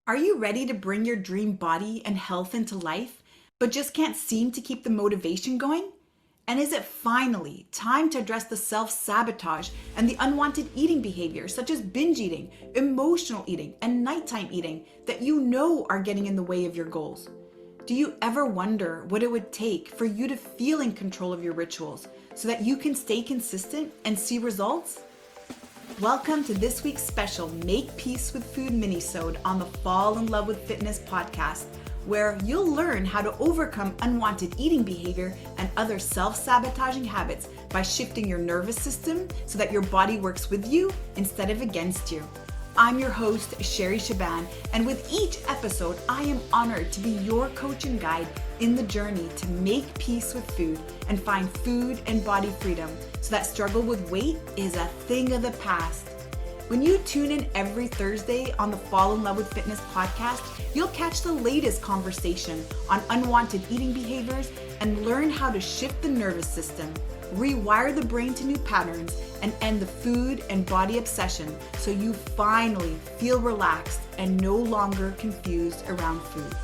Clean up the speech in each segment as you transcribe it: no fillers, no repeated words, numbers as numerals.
Are you ready to bring your dream body and health into life, but just can't seem to keep the motivation going? And is it finally time to address the self-sabotage and the unwanted eating behaviors such as binge eating, emotional eating, and nighttime eating that you know are getting in the way of your goals? Do you ever wonder what it would take for you to feel in control of your rituals so that you can stay consistent and see results? Welcome to this week's special Make Peace with Food Minisode on the Fall in Love with Fitness podcast, where you'll learn how to overcome unwanted eating behavior and other self-sabotaging habits by shifting your nervous system so that your body works with you instead of against you. I'm your host, Shaban, and with each episode, I am honored to be your coach and guide in the journey to make peace with food and find food and body freedom so that struggle with weight is a thing of the past. When you tune in every Thursday on the Fall in Love with Fitness podcast, you'll catch the latest conversation on unwanted eating behaviors and learn how to shift the nervous system, rewire the brain to new patterns, and end the food and body obsession so you finally feel relaxed and no longer confused around food.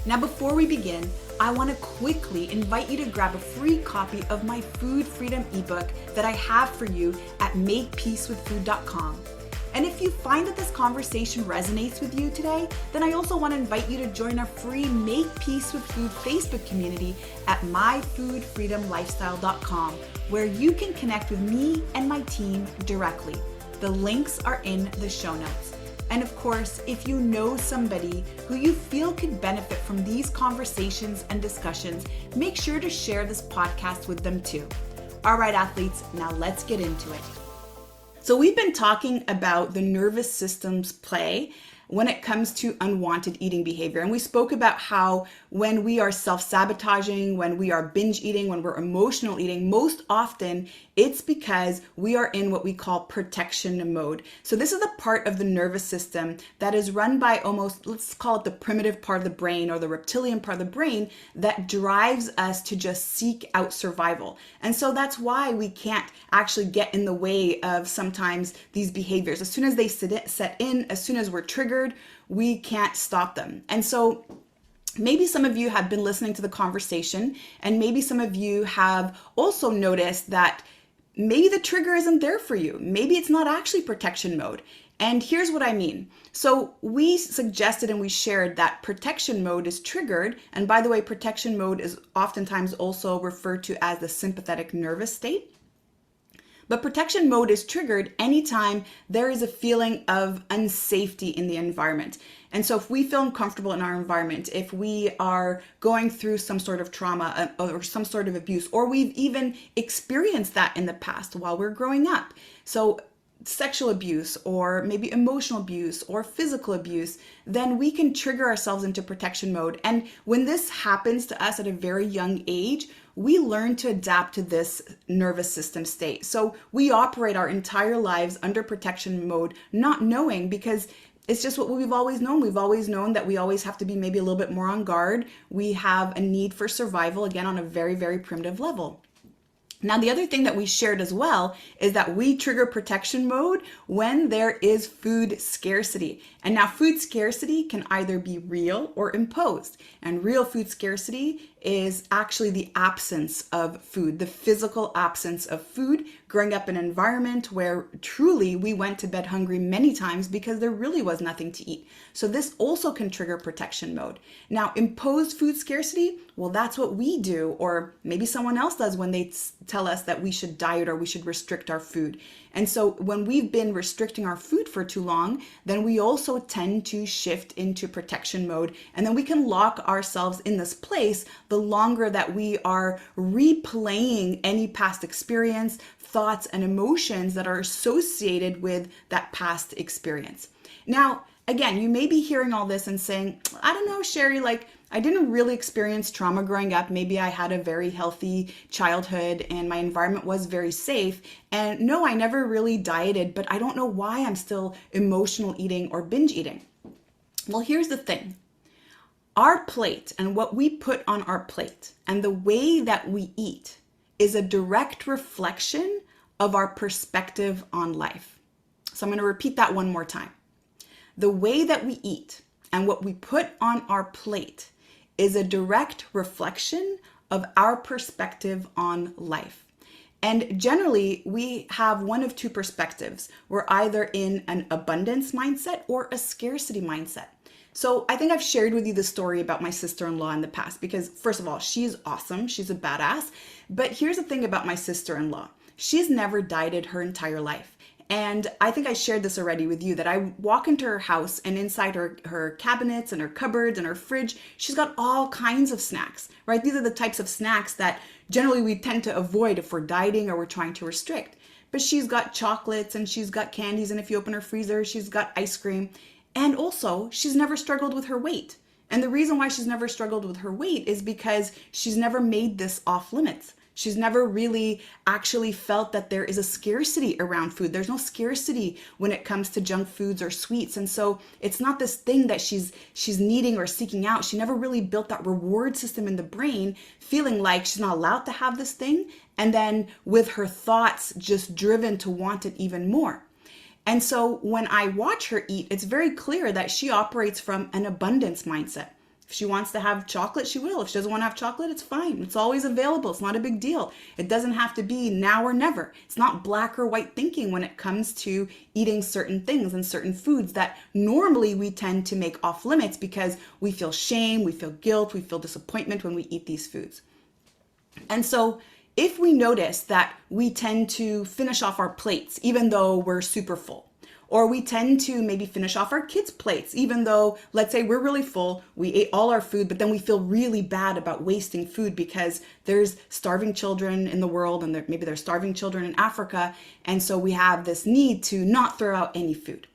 Now, before we begin, I want to quickly invite you to grab a free copy of my Food Freedom ebook that I have for you at makepeacewithfood.com. And if you find that this conversation resonates with you today, then I also want to invite you to join our free Make Peace with Food Facebook community at myfoodfreedomlifestyle.com, where you can connect with me and my team directly. The links are in the show notes. And of course, if you know somebody who you feel could benefit from these conversations and discussions, make sure to share this podcast with them too. All right, athletes, now let's get into it. So we've been talking about the nervous system's play when it comes to unwanted eating behavior. And we spoke about how when we are self-sabotaging, when we are binge eating, when we're emotional eating, most often it's because we are in what we call protection mode. So this is the part of the nervous system that is run by almost, let's call it the primitive part of the brain or the reptilian part of the brain that drives us to just seek out survival. And so that's why we can't actually get in the way of sometimes these behaviors. As soon as they set in, as soon as we're triggered, we can't stop them. And so maybe some of you have been listening to the conversation, and maybe some of you have also noticed that maybe the trigger isn't there for you. Maybe it's not actually protection mode. And here's what I mean. So we suggested and we shared that protection mode is triggered. And by the way, protection mode is oftentimes also referred to as the sympathetic nervous state. But protection mode is triggered anytime there is a feeling of unsafety in the environment. And so if we feel uncomfortable in our environment, if we are going through some sort of trauma or some sort of abuse, or we've even experienced that in the past while we're growing up. So sexual abuse or maybe emotional abuse or physical abuse, then we can trigger ourselves into protection mode. And when this happens to us at a very young age, we learn to adapt to this nervous system state. So we operate our entire lives under protection mode, not knowing, because it's just what we've always known. We've always known that we always have to be maybe a little bit more on guard. We have a need for survival, again, on a very, very primitive level. Now, the other thing that we shared as well is that we trigger protection mode when there is food scarcity. And now food scarcity can either be real or imposed. And real food scarcity is actually the absence of food, the physical absence of food, growing up in an environment where truly we went to bed hungry many times because there really was nothing to eat. So this also can trigger protection mode. Now, imposed food scarcity, well, that's what we do, or maybe someone else does when they tell us that we should diet or we should restrict our food. And so when we've been restricting our food for too long, then we also tend to shift into protection mode. And then we can lock ourselves in this place the longer that we are replaying any past experience, thoughts, and emotions that are associated with that past experience. Now, again, you may be hearing all this and saying, I don't know, Sherry, I didn't really experience trauma growing up. Maybe I had a very healthy childhood and my environment was very safe. And no, I never really dieted, but I don't know why I'm still emotional eating or binge eating. Well, here's the thing. Our plate and what we put on our plate and the way that we eat is a direct reflection of our perspective on life. So I'm going to repeat that one more time. the way that we eat and what we put on our plate is a direct reflection of our perspective on life. And generally, we have one of two perspectives. We're either in an abundance mindset or a scarcity mindset. So I think I've shared with you the story about my sister-in-law in the past because, first of all, she's awesome. She's a badass. But here's the thing about my sister-in-law. She's never dieted her entire life. And I think I shared this already with you, that I walk into her house and inside her cabinets and her cupboards and her fridge, she's got all kinds of snacks, right? These are the types of snacks that generally we tend to avoid if we're dieting or we're trying to restrict. But she's got chocolates and she's got candies. And if you open her freezer, she's got ice cream. And also, she's never struggled with her weight. And the reason why she's never struggled with her weight is because she's never made this off limits. She's never really actually felt that there is a scarcity around food. There's no scarcity when it comes to junk foods or sweets. And so it's not this thing that she's needing or seeking out. She never really built that reward system in the brain, feeling like she's not allowed to have this thing. And then with her thoughts just driven to want it even more. And so when I watch her eat, it's very clear that she operates from an abundance mindset. If she wants to have chocolate, she will. If she doesn't want to have chocolate, it's fine. It's always available. It's not a big deal. It doesn't have to be now or never. It's not black or white thinking when it comes to eating certain things and certain foods that normally we tend to make off limits because we feel shame, we feel guilt, we feel disappointment when we eat these foods. And so if we notice that we tend to finish off our plates even though we're super full, or we tend to maybe finish off our kids' plates, even though, let's say we're really full, we ate all our food, but then we feel really bad about wasting food because there's starving children in the world and maybe there's starving children in Africa. And so we have this need to not throw out any food.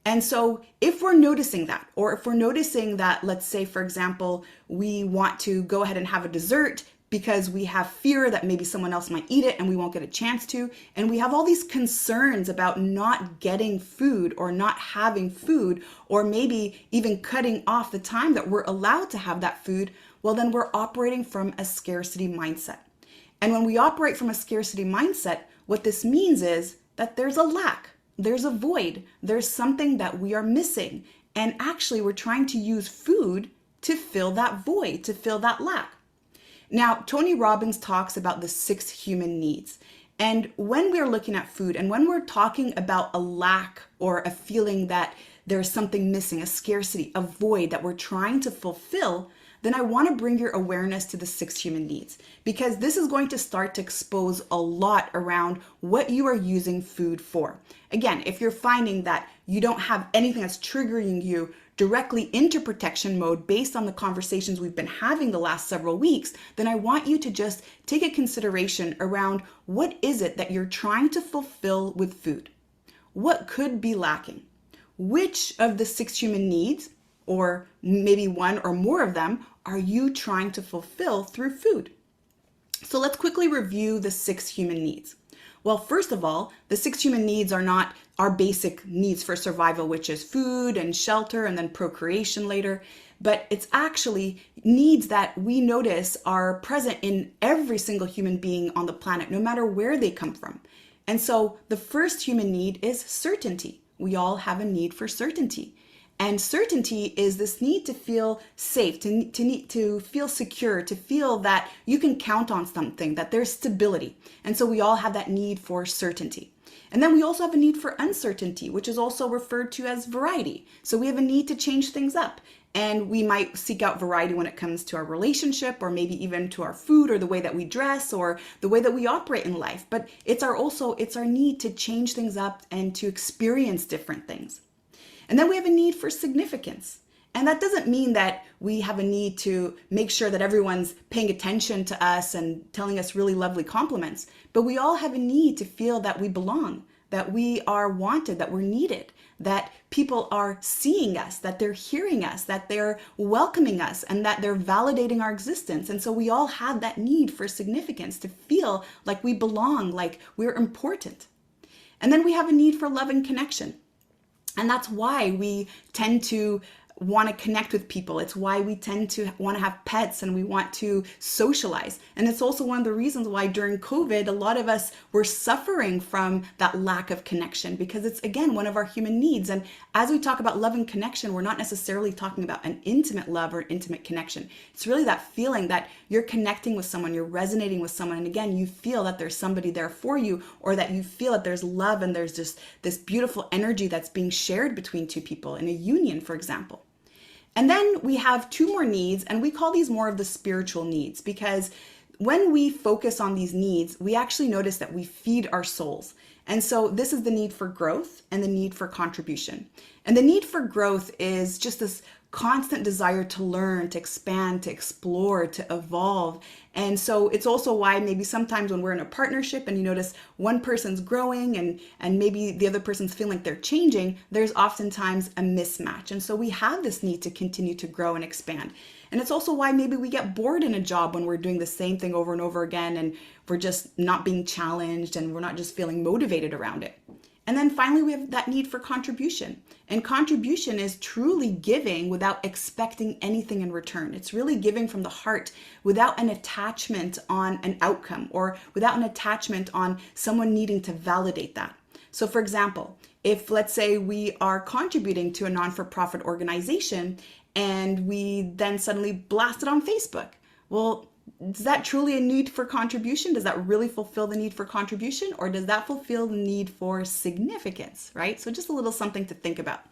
And so if we're noticing that, or if we're noticing that, let's say, for example, we want to go ahead and have a dessert because we have fear that maybe someone else might eat it and we won't get a chance to. And we have all these concerns about not getting food or not having food, or maybe even cutting off the time that we're allowed to have that food. Well, then we're operating from a scarcity mindset. And when we operate from a scarcity mindset, what this means is that there's a lack, there's a void, there's something that we are missing. And actually we're trying to use food to fill that void, to fill that lack. Now, Tony Robbins talks about the 6 human needs. And when we're looking at food and when we're talking about a lack or a feeling that there's something missing, a scarcity, a void that we're trying to fulfill, then I want to bring your awareness to the 6 human needs, because this is going to start to expose a lot around what you are using food for. Again, if you're finding that you don't have anything that's triggering you directly into protection mode based on the conversations we've been having the last several weeks, then I want you to just take a consideration around what is it that you're trying to fulfill with food? What could be lacking? Which of the 6 human needs, or maybe one or more of them, are you trying to fulfill through food? So let's quickly review the 6 human needs. Well, first of all, the 6 human needs are not our basic needs for survival, which is food and shelter and then procreation later, but it's actually needs that we notice are present in every single human being on the planet, no matter where they come from. And so the first human need is certainty. We all have a need for certainty. And certainty is this need to feel safe, to feel secure, to feel that you can count on something, that there's stability. And so we all have that need for certainty. And then we also have a need for uncertainty, which is also referred to as variety. So we have a need to change things up. And we might seek out variety when it comes to our relationship, or maybe even to our food, or the way that we dress, or the way that we operate in life. But it's our need to change things up and to experience different things. And then we have a need for significance. And that doesn't mean that we have a need to make sure that everyone's paying attention to us and telling us really lovely compliments. But we all have a need to feel that we belong, that we are wanted, that we're needed, that people are seeing us, that they're hearing us, that they're welcoming us, and that they're validating our existence. And so we all have that need for significance, to feel like we belong, like we're important. And then we have a need for love and connection. And that's why we tend to want to connect with people. It's why we tend to want to have pets and we want to socialize. And it's also one of the reasons why during COVID, a lot of us were suffering from that lack of connection, because it's, again, one of our human needs. And as we talk about love and connection, we're not necessarily talking about an intimate love or intimate connection. It's really that feeling that you're connecting with someone, you're resonating with someone. And again, you feel that there's somebody there for you, or that you feel that there's love and there's just this beautiful energy that's being shared between two people in a union, for example. And then we have two more needs, and we call these more of the spiritual needs, because when we focus on these needs, we actually notice that we feed our souls. And so this is the need for growth and the need for contribution. And the need for growth is just this constant desire to learn, to expand, to explore, to evolve. And so it's also why maybe sometimes when we're in a partnership and you notice one person's growing and maybe the other person's feeling like they're changing, there's oftentimes a mismatch. And so we have this need to continue to grow and expand. And it's also why maybe we get bored in a job when we're doing the same thing over and over again, and we're just not being challenged and we're not just feeling motivated around it. And then finally, we have that need for contribution. And contribution is truly giving without expecting anything in return. It's really giving from the heart without an attachment on an outcome, or without an attachment on someone needing to validate that. So for example, if let's say we are contributing to a non-for-profit organization and we then suddenly blast it on Facebook, well, is that truly a need for contribution? Does that really fulfill the need for contribution, or does that fulfill the need for significance, right? So just a little something to think about.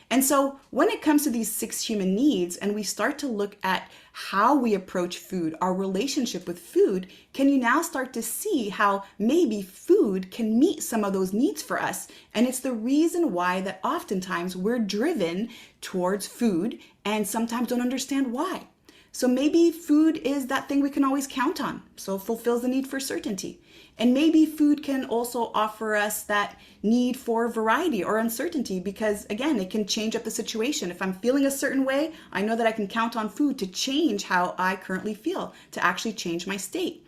And so when it comes to these 6 human needs, and we start to look at how we approach food, our relationship with food, can you now start to see how maybe food can meet some of those needs for us? And it's the reason why that oftentimes we're driven towards food and sometimes don't understand why. So maybe food is that thing we can always count on, so it fulfills the need for certainty. And maybe food can also offer us that need for variety or uncertainty, because again, it can change up the situation. If I'm feeling a certain way, I know that I can count on food to change how I currently feel, to actually change my state.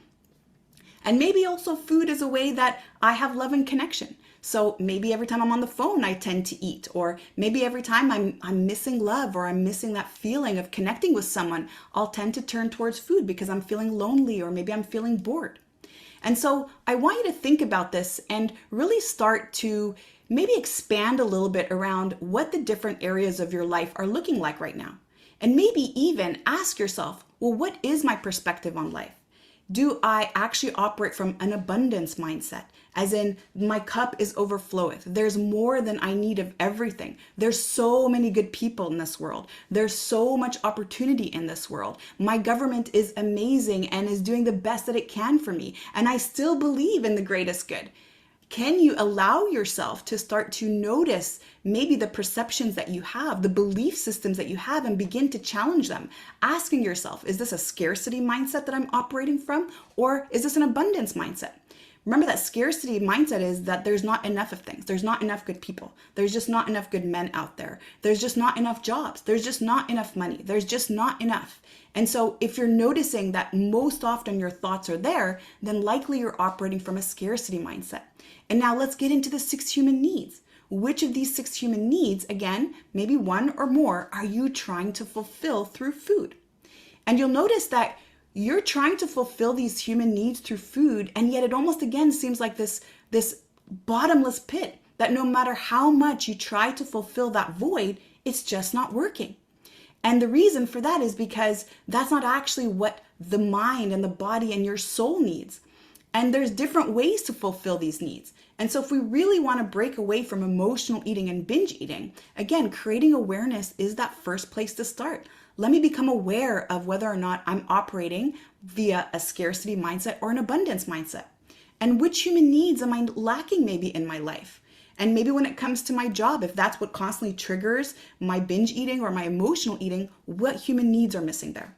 And maybe also food is a way that I have love and connection. So maybe every time I'm on the phone, I tend to eat, or maybe every time I'm missing love, or I'm missing that feeling of connecting with someone, I'll tend to turn towards food because I'm feeling lonely, or maybe I'm feeling bored. And so I want you to think about this and really start to maybe expand a little bit around what the different areas of your life are looking like right now. And maybe even ask yourself, well, what is my perspective on life? Do I actually operate from an abundance mindset? As in, my cup is overfloweth. There's more than I need of everything. There's so many good people in this world. There's so much opportunity in this world. My government is amazing and is doing the best that it can for me. And I still believe in the greatest good. Can you allow yourself to start to notice maybe the perceptions that you have, the belief systems that you have, and begin to challenge them? Asking yourself, is this a scarcity mindset that I'm operating from, or is this an abundance mindset? Remember that scarcity mindset is that there's not enough of things. There's not enough good people. There's just not enough good men out there. There's just not enough jobs. There's just not enough money. There's just not enough. And so if you're noticing that most often your thoughts are there, then likely you're operating from a scarcity mindset. And now let's get into the 6 human needs. Which of these 6 human needs, again, maybe one or more, are you trying to fulfill through food? And you'll notice that you're trying to fulfill these human needs through food, and yet it almost again seems like this bottomless pit, that no matter how much you try to fulfill that void, it's just not working. And the reason for that is because that's not actually what the mind and the body and your soul needs. And there's different ways to fulfill these needs. And so if we really want to break away from emotional eating and binge eating, again, creating awareness is that first place to start. Let me become aware of whether or not I'm operating via a scarcity mindset or an abundance mindset. And which human needs am I lacking maybe in my life? And maybe when it comes to my job, if that's what constantly triggers my binge eating or my emotional eating, what human needs are missing there?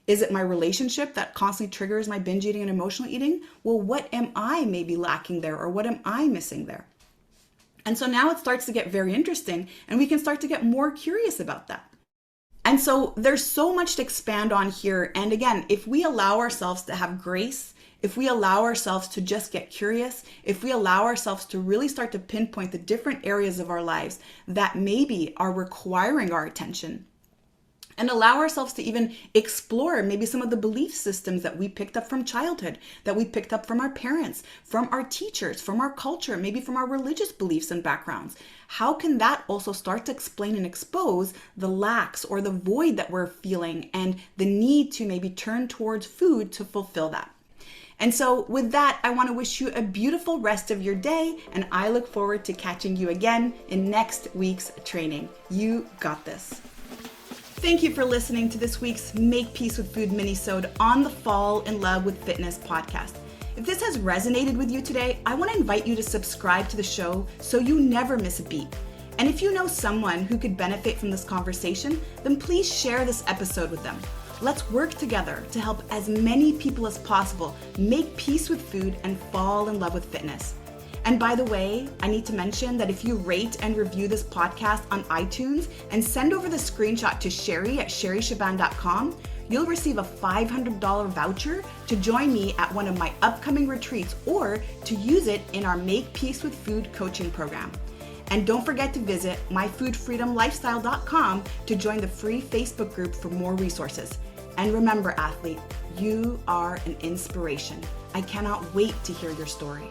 Is it my relationship that constantly triggers my binge eating and emotional eating? Well, what am I maybe lacking there, or what am I missing there? And so now it starts to get very interesting, and we can start to get more curious about that. And so there's so much to expand on here. And again, if we allow ourselves to have grace, if we allow ourselves to just get curious, if we allow ourselves to really start to pinpoint the different areas of our lives that maybe are requiring our attention, and allow ourselves to even explore maybe some of the belief systems that we picked up from childhood, that we picked up from our parents, from our teachers, from our culture, maybe from our religious beliefs and backgrounds. How can that also start to explain and expose the lacks or the void that we're feeling and the need to maybe turn towards food to fulfill that? And so with that, I want to wish you a beautiful rest of your day, and I look forward to catching you again in next week's training. You got this. Thank you for listening to this week's Make Peace with Food Minisode on the Fall in Love with Fitness podcast. If this has resonated with you today, I want to invite you to subscribe to the show so you never miss a beat. And if you know someone who could benefit from this conversation, then please share this episode with them. Let's work together to help as many people as possible make peace with food and fall in love with fitness. And by the way, I need to mention that if you rate and review this podcast on iTunes and send over the screenshot to Sherry at sherryshaban.com, you'll receive a $500 voucher to join me at one of my upcoming retreats or to use it in our Make Peace with Food coaching program. And don't forget to visit myfoodfreedomlifestyle.com to join the free Facebook group for more resources. And remember, athlete, you are an inspiration. I cannot wait to hear your story.